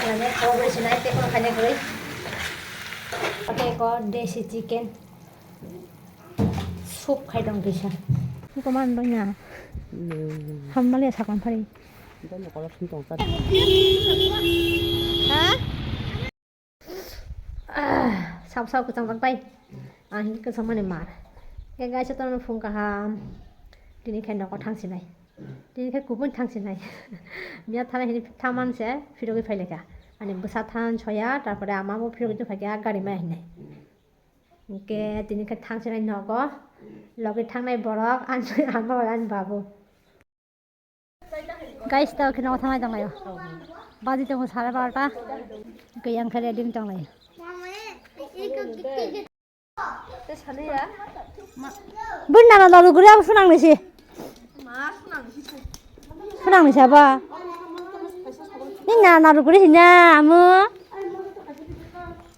Nanya kalau beli sini itu kalau kanya gue. Pakai kok desi chicken. Sup khai dong bisa. Ini komandanya. Hammalnya sakan pari. 이거는 걸어 진동 싸. Sao cứ trong tay. Anh cứ xong mà mà. Cái gái cho tao nó phun cả ham. Đi đi khen nó có thang xí này. Đi cái cú thang xí này. Bây giờ thang này thang man sẽ phi đôi phải lấy cả. Anh bớt sát thang cho ya. তারপরে আমার P D phải cái গাড়ি में này. Cái đi cái thang xí này nó có. লগে thang này borok ăn bao ăn babu. Guys, tao kena orang thang lain baju tu salah berapa? Yang kerja di macam lain. Bunda nak lalu gurih apa senang ni sih? Senang ni siapa? Ni nak lalu gurih ni amu?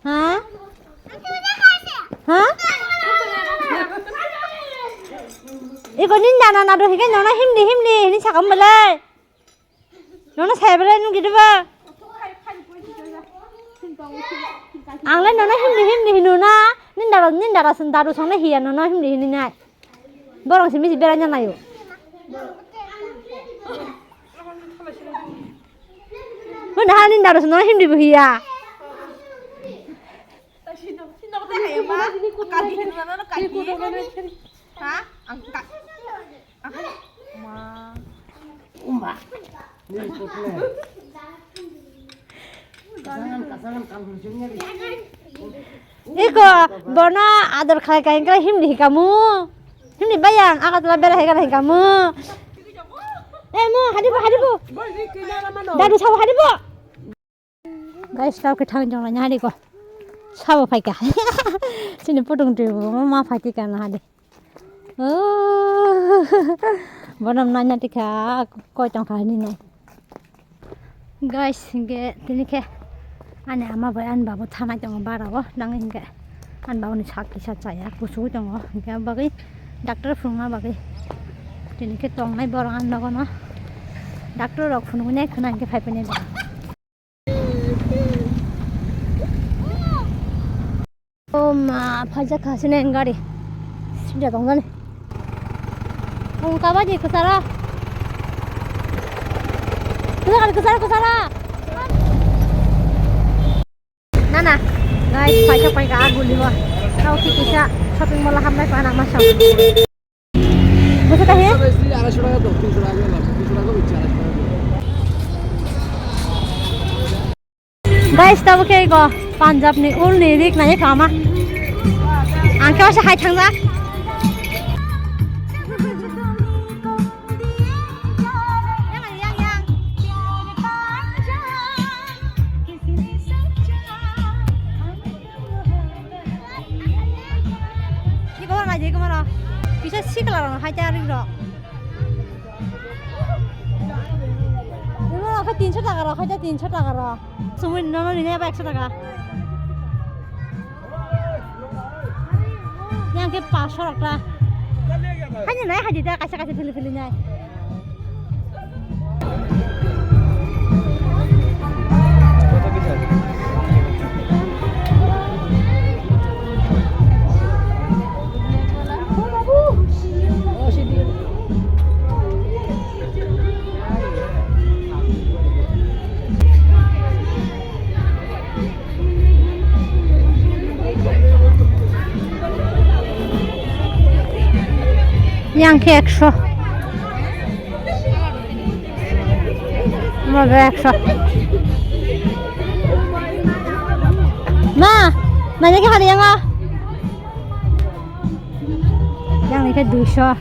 Hah? Hah? Iko ni nak lalu hikan nona himli ni cakap malai. Nona saya berani gitu ba? Anglen nona himli nona. Nindara sendaru songna hiya nona himli nai. Borong simi beranya nayo. Mana nindara songna himli hiya. Hah? Angkat. Umba. Iko, bona ador khai kain kala himli kamu. Himli bayang, Agartala bela hekala kamu. Mu, hadibu. Dadu sawo hadibu. Guys, tau ke thang jong la nyari ko. Sawo phai ka. Sini putung tu ma phai ti kana hadi. Oh. Bonam nanya tika ko tong khai ni nai. Guys, ge tini ke ane ama bayan babu thana jong bara bo nang inge an babu ni chak ki cha ya kusu jong ge bagi doctor phunga bagi tini ke tong nai borang an logo no doctor rok phunu ne khana ke phai pene da o ma phaja khasine ngari sinja dong ne ong ka baji kusara kusara Nana, guys, pakai pakai agu liwa. Kau kisah shopping mall hamai pa anak masuk. Bisa tak ya? Guys, tahu ke go? Punjab ni ul ni rik nanya kama. Angkat masa hai thang dah. Bisa sih kalau orang hajar itu. Ini orang kan 300 taka, hajar 300 taka. Semua nono ini apa 100 taka? Yang ke 500 taka. Hanya naik haji dah kasih pilih-pilihnya. Yang ke 100 mau 100 Ma, nanya ke hari yang ah? Yang ni ke 200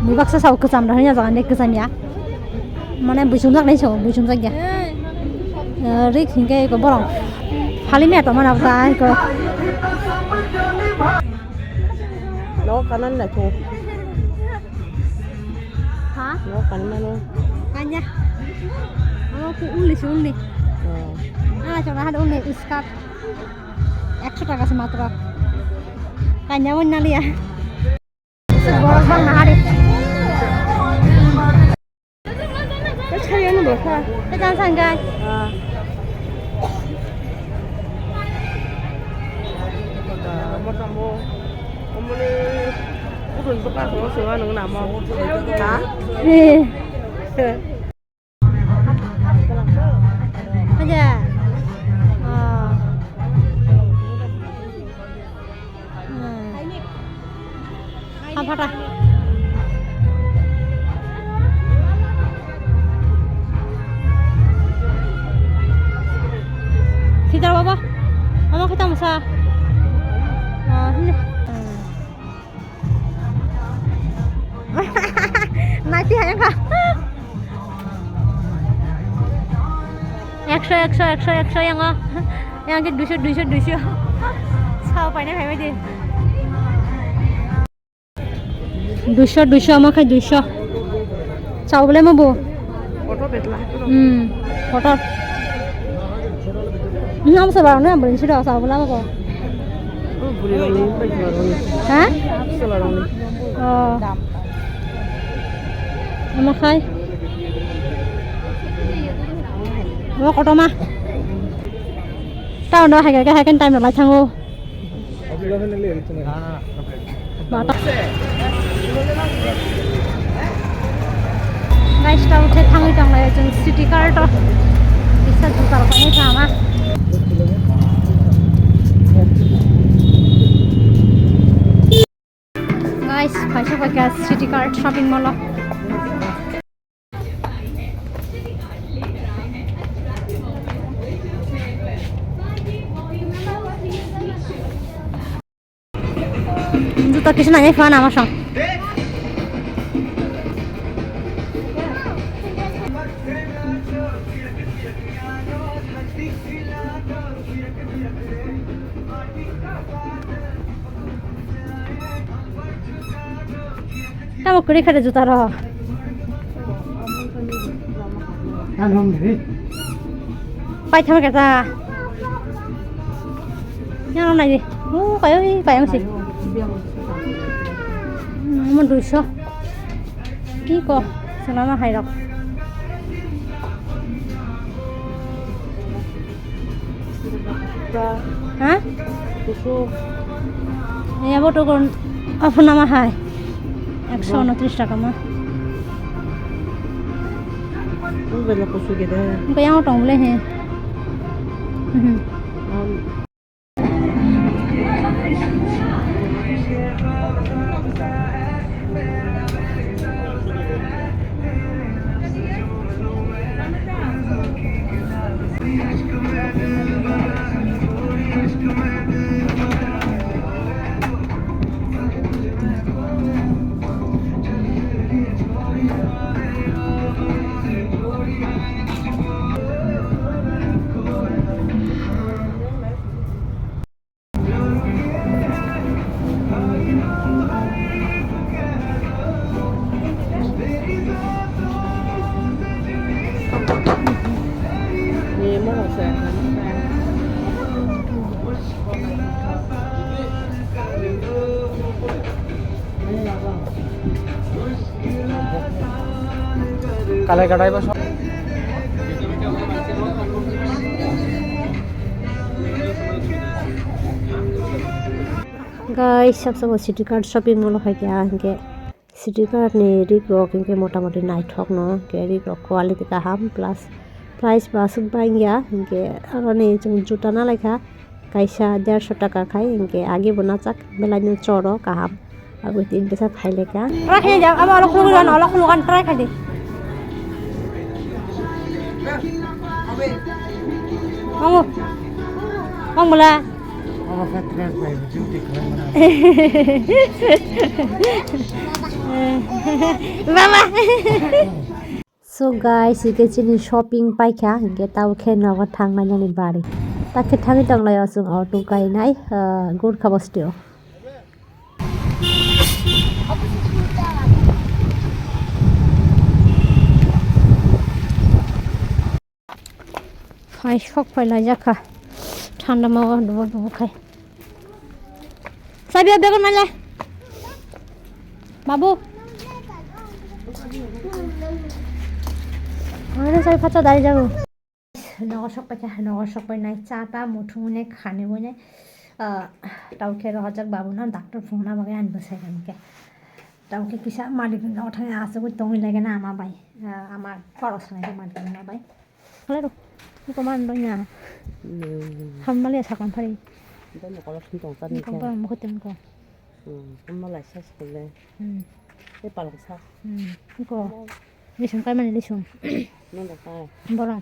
Ni baksa sau ke samra hanya jangan dek ke samya mana busungak ni so busungak ya rik hingga ke borong halimnya to mana apa ke Nó kanan là chụp. Hả? Nó kanan luôn. Kan ya. Aku uli. Coba ada uli iskat. 100 টাকা মাত্র. Kan nyawan nali ya. Borok bang na hari. Terus kalian berapa? Kita sanggay. Kamu ni udah suka sama semua neng nama. Hah? Aja. Apa dah? Kita apa? Mama kita masa. Ini. Nanti hanya kah? Extra yang ke 200. Sao phải này phải gì? 200 makai 200. Sao boleh mabu? Foto betlah. Foto. Ini apa sebab ni? Boleh sudah sao boleh mabu? Oh, boleh ni, boleh ni. Hah? Selarang ni. Oh. Makai. Mau kau mah? Tahu dah hai kan time nak thang o. Batak. Guys, tahu saya thang itu yang jeng city car tu. Bisa jual apa ni sama? Guys, pasal pakai city car shopping mall. Juta kisah nanya fan ama sang. Kamu kuri kada juta roh. Pai thama kata. Yang mana ni? Kayak sih. Mình đuổi sao? Kí cô, sao nó hay đọc? Hả? Ya bố tôi còn apa nama hai? 129 টাকা mah. Bela kusu kita. Kau yang orang boleh he? Kalai kadai bas. Guys, सब city card shopping mall है क्या इनके city card ने रिक्रोक इनके मोटा-मोटी night hoc न के रिक्रोक quality का हम प्लस प्राइस बासुक बांगिया इनके अरने जुटा ना लेखा कैसा 150 টাকা खाई इनके आगे बना चक बेलाइन चोरो का हम अब 3 पैसा खाई लेका रखने जा अब अलग लुगान ट्राई खाई दे Mong bola. Mama. So guys, you can shopping pai kya get out khen na thang na ni bari. Ta ke thang tang la asung auto kai nai good khabastio. Fai shok pai la jaka. Thanda ma dubo khai. Sabi begon mala. Babu. ওরে সবাই ফাঁচা দাঁড়িয়ে যাবো নগর সব পাই নগর সব পাই নাই চাটা মুঠু মুনে খানে বনে টাউকে রহজাক বাবু না ডাক্তার ফোন আমাকে আনবো সেখানকে টাউকে কিসা মালিক ওঠানে আসে ওই তমি লাগে না আমার বাই আমার খরচ লাগে মালিক না বাই হলে রো কি কমান দই না হামমালি সাকান ফারি মুখে তেমন কো হামমালাই সাস করলে এই পালক সাস কো লিসুন কাই মানে লিসুন নন্দা কাই বরং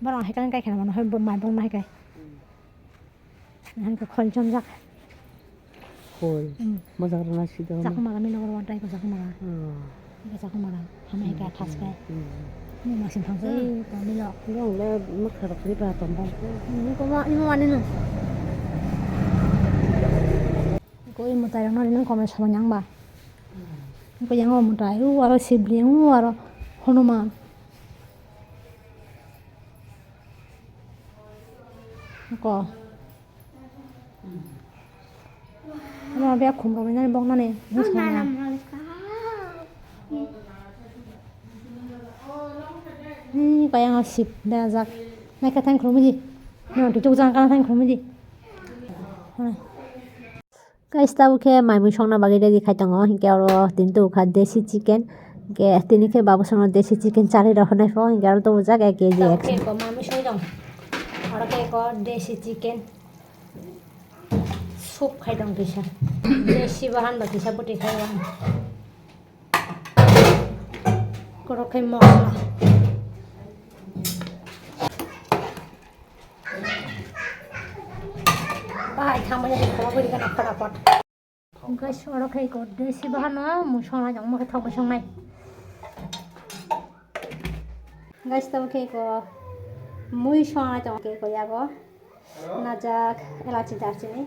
বরং হেকান কাই খেলা মানে হয় মাই বং মাই কাই han ko khol chom jak khol moza rana sida jak mala mi nogor wantai ko jak mala ko jak mala hame ka thas kai ni ma sin thang sei ko mi lo long le mak khar khri ba tom ba ni ko ma ni ma ni no ko i mo tai no ni ko me sa nyang ba ko yang mo tai u aro sibling u aro hanuman ko nó bé khủng rồi nên bông nó này nó sao nè cái yang xịt đa giặc này cái thanh khủng gì nó thì chúng giang cái thanh khủng gì cái stau ke mai mu song na bagi ready khai tong hinke aro tin tu kha desi chicken ke tini ke babu song desi chicken chari ro nai fo hinke aro to jak 1 kg ke ko mai mu soi dong aro ke ko desi chicken soup khai dong kisa desi bahan ba kisa puti khai dong korok khai mosla bahai thang ba ni ko bari kana fatapat guys korok khai ko desi bahan na mu sona jang ma thok ba song nai guys to khai ko mui sona jang ke ko ya go najak elachi darchini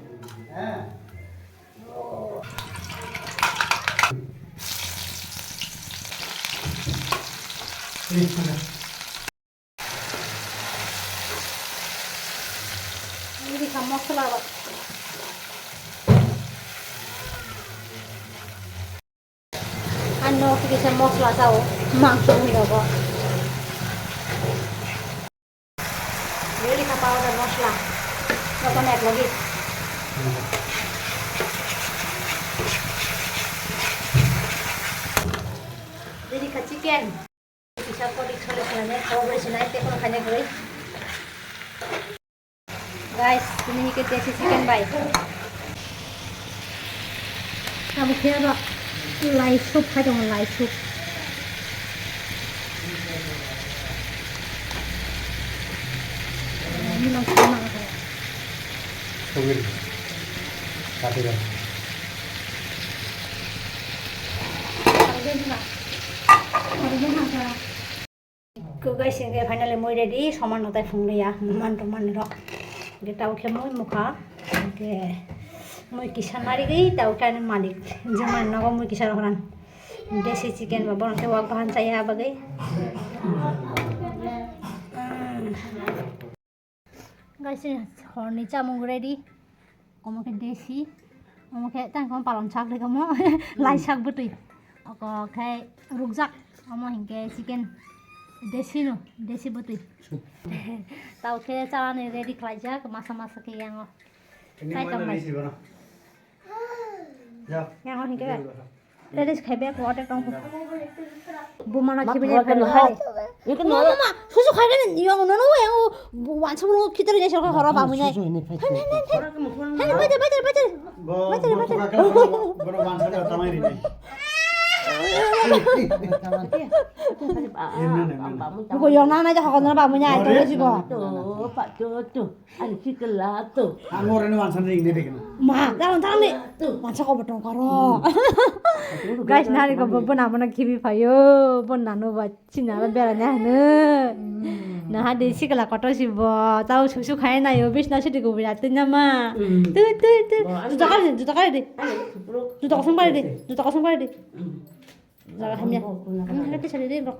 ini ka mosla ba ano kisa mosla sao mangso nido ba ini ka powder mosla Apa naik lagi? Jadi ke chicken. Bisa kok dicolokannya kalau boleh senai teh kalau hanya gue. Guys, ini kita desi chicken baik. Kamu kira lai sup hay dong lai sup. Ini langsung mana? Sugil. Kati dah. Cứ guys ini finally moi ready saman natai phung ya man rok ge tau khe moi mukha ge moi kisan mari gei tau kan malik jaman nago moi kisar horan desi chicken ba bon ke wak bahan saya bagai guys ini horni chamung ready komo ke desi komo ke tan kom palon chak le komo lai chak butui ko khai rukjak komo hingke chicken desi no desi butui tau ke chalane ready khlaijak masa ke yang kai tam mai yang hingke ready khaibe ko order tong bumana kibine kan ha 이거 너무 수수 가게는 이거 너무 yang 완성으로 기다리냐 저거 걸어 봐무냐 이거 영남에 저 거는 봐무냐 이거 지고 아니 키클라 또 Angornya wansan ring deh kan. 마 나는 다음에 완성하고 보통 걸어 guys 나리 거 보나 기비 봐요 본 나노 봐 지나라 베라냐 나 하데 시글라 거터시버 ताऊ सुसु खाए ना यो बिसना city को बिरा तन्या मा तु जुता काले दे जुता कसम पारे दे जरा हमया हम के चले दे bro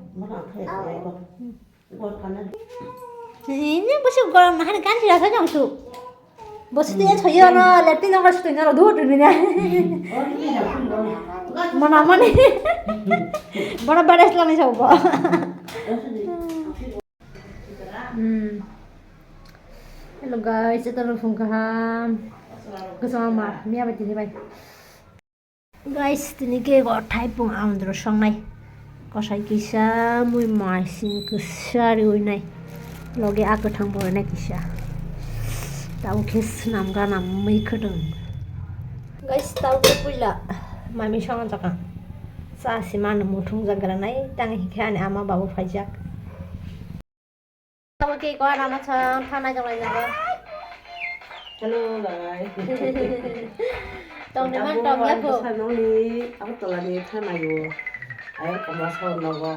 ini bos gora mahan kan sih rasa jang tu bos dia saya na letin orang situ na dua tu ni mana mana mana beres lah ni siapa Hello guys, ito lang pong kasama ma miya ba tini bay. Guys, tini ke go thai pong amdro song nai. Ko sai kisa mui mai sin kusari ui nai. Loge aku thang bo nai kisa. Tau kes nam ga nam mui khadung. Guys, tau ke pula mai mi song jaka. Sa si man muthung jagara nai tang hikhane Maa Babo Fai jak. Oke, kau nama cang thana jang lai jaga. Hello guys. Tong ni man tong ya ko. Sa nong ni aku tola ni tha na yo. Ai ko ma so no go.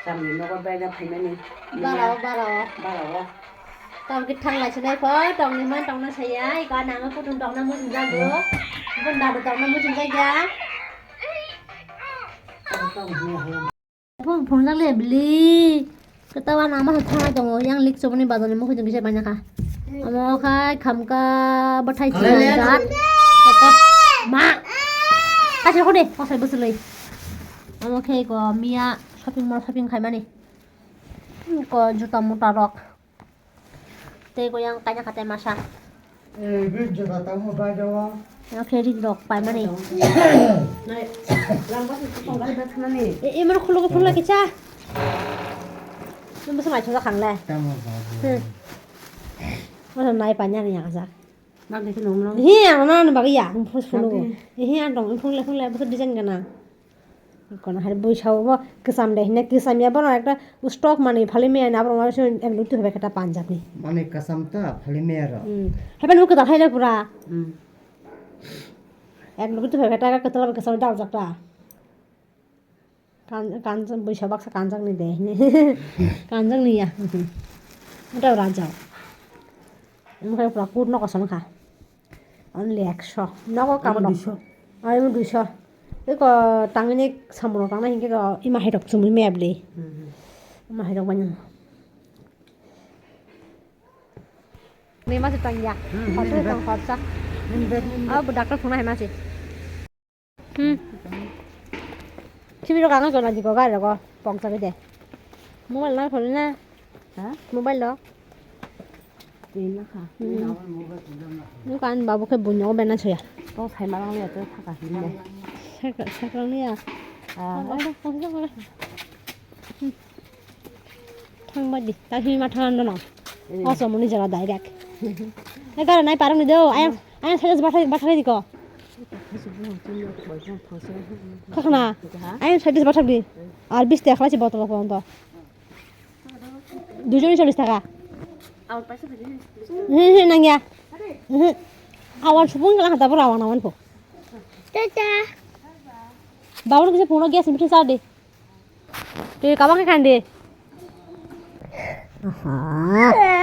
Sam ni no go ba na phai ni. Bara. Bara. Tong ki thang lai chai pho, tong ni man tong na sai ai, kau nama ko tong na mu jang go. Kon da tong na mu jang ja. Phung jang le beli. Ketawa nama thana jang yang lik sobani badani mo khujung bisa banyak ka. Amo khai khamka bathai chilat. Kata ma. Kasih ko deh, kasih besulai. Amo khai ko mia shopping mall shopping khai mani. Ko juta muta rok. Te ko yang kanya kata masa. Video kata mo ba daw? Yang kredit rok pai mani. Nai. Lambat ko ga da thana ni. Mana khulu ko phula kicha. Nó mới xong lại cho ra khẳng này. Nó làm này bản nhà này nhạc ra. Bác đi cái nôm lắm. Hiền nó bảo cái dạng phun luôn. Hiền đồng phun lại bắt design cái nào. Còn hai bôi sầu mà cái sam đấy này cái sam ya bao nhiêu cái stock money phali mẹ nào bao nhiêu em lúc tu về cái ta Punjab này. Mane kasam ta phali mẹ rồi. Hai bên lúc cái ta hay là pura. Em lúc tu về cái ta cái ta cái sam đào giặc ta. Kanjang bôi sầu bác sa kanjang này đấy. Kanjang này à. Nó đâu ra giàu. Em phải pura cút nó có sao cả. Only extra. Nó có cả một đồng. Em đuổi sao. Cái có tăng này xong rồi tăng này cái có im hay đọc chúng mình mẹ đi. Mà hay đọc bao nhiêu. Này mà sẽ tăng ya. Họ sẽ tăng khó chắc. Bữa đặc phun này mà chị. TV로 강아 전화 지고 가려고 뻥싸게 돼. 모바일 나 걸리나? 모바일 너? Tin nó hả? Nó ăn bảo cái bún nhỏ bên nó chơi à? Có thấy mà đang liệt tới thắc cả hình này. Sao con đi à? Không. Thằng bao đi, tao khi mà thằng nó nó xong muốn đi ra direct. Cái cái này parang đi đâu? Anh sẽ bắt đi co. Kakna, anh sẽ đi bắt đi. আর 20 টাকা আছে বোতল পর্যন্ত 240 টাকা Ao paisa đi. nangya awan supung kala hata pura awan po tata babur kise puno gas mithi sa de te kawang kan de aha